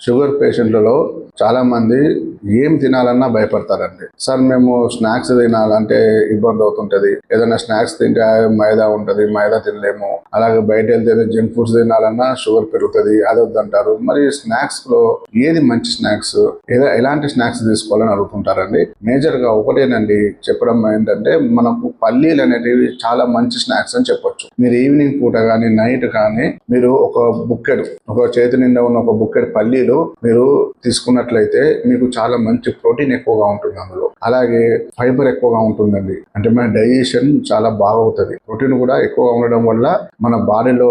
Sugar పేషెంట్లలో చాలా మంది ఏం తినాలన్నా భయపడతారండి. సార్ మేము స్నాక్స్ తినాలంటే ఇబ్బంది అవుతుంటది, ఏదైనా స్నాక్స్ తింటే మైదా ఉంటది, మైదా తినలేము, అలాగే బయట వెళ్తే జంక్ ఫుడ్స్ తినాలన్నా షుగర్ పెరుగుతుంది, అది వద్దంటారు. మరి స్నాక్స్ లో ఏది మంచి స్నాక్స్, ఎలాంటి స్నాక్స్ తీసుకోవాలని అడుగుతుంటారండి. మేజర్ గా ఒకటేనండి చెప్పడం ఏంటంటే, మనకు పల్లీలు అనేటివి చాలా మంచి స్నాక్స్ అని చెప్పొచ్చు. మీరు ఈవినింగ్ పూట కానీ నైట్ కానీ మీరు ఒక బుక్కెడు, ఒక చేతి నిండా ఉన్న ఒక బుక్కెడు పల్లీలు మీరు తీసుకున్నట్లయితే మీకు చాలా మంచి ప్రోటీన్ ఎక్కువగా ఉంటుంది అందులో, అలాగే ఫైబర్ ఎక్కువగా ఉంటుందండి. అంటే మన డైజెషన్ చాలా బాగవుతుంది. ప్రోటీన్ కూడా ఎక్కువగా ఉండడం వల్ల మన బాడీలో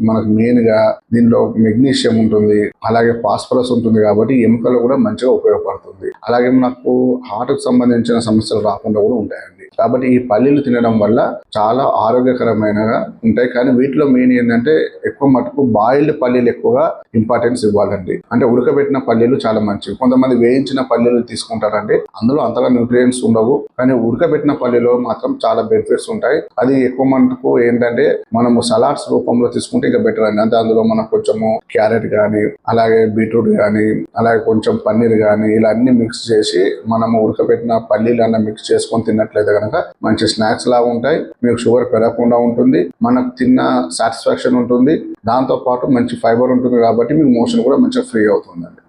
మనకు మెయిన్ గా దీనిలో మెగ్నీషియం ఉంటుంది, అలాగే ఫాస్ఫరస్ ఉంటుంది, కాబట్టి ఎముకలు కూడా మంచిగా ఉపయోగపడుతుంది. అలాగే మనకు హార్ట్ కు సంబంధించిన సమస్యలు రాకుండా కూడా ఉంటాయండి. కాబట్టి ఈ పల్లీలు తినడం వల్ల చాలా ఆరోగ్యకరమైనగా ఉంటాయి. కానీ వీటిలో మెయిన్ ఏంటంటే ఎక్కువ మటుకు బాయిల్డ్ పల్లీలు ఎక్కువగా ఇంపార్టెన్స్ ఇవ్వాలండి. అంటే ఉడకబెట్టిన పల్లీలు చాలా మంచివి. కొంతమంది వేయించిన పల్లీలు తీసుకుంటారండి, అందులో అంతగా న్యూట్రియంట్స్ ఉండవు, కానీ ఉడకబెట్టిన పల్లీలో మాత్రం చాలా బెనిఫిట్స్ ఉంటాయి. అది ఎక్కువ మటుకు ఏంటంటే మనము సలాడ్స్ రూపంలో తీసుకుంటే ఇంకా బెటర్ అండి. అంటే అందులో మనకు కొంచెము క్యారెట్ కానీ, అలాగే బీట్రూట్ కానీ, అలాగే కొంచెం పన్నీర్ కానీ, ఇలా అన్ని మిక్స్ చేసి మనము ఉడకబెట్టిన పల్లీలు అన్న మిక్స్ చేసుకొని తిన్నట్లయితే కనుక మంచి స్నాక్స్ లాగా ఉంటాయి. మీకు షుగర్ పెరగకుండా ఉంటుంది, మనకు తిన్న సాటిస్ఫాక్షన్ ఉంటుంది, దాంతో పాటు మంచి ఫైబర్ ఉంటుంది, కాబట్టి మీకు మోషన్ కూడా మంచిగా ఫ్రీ అవుతుందండి.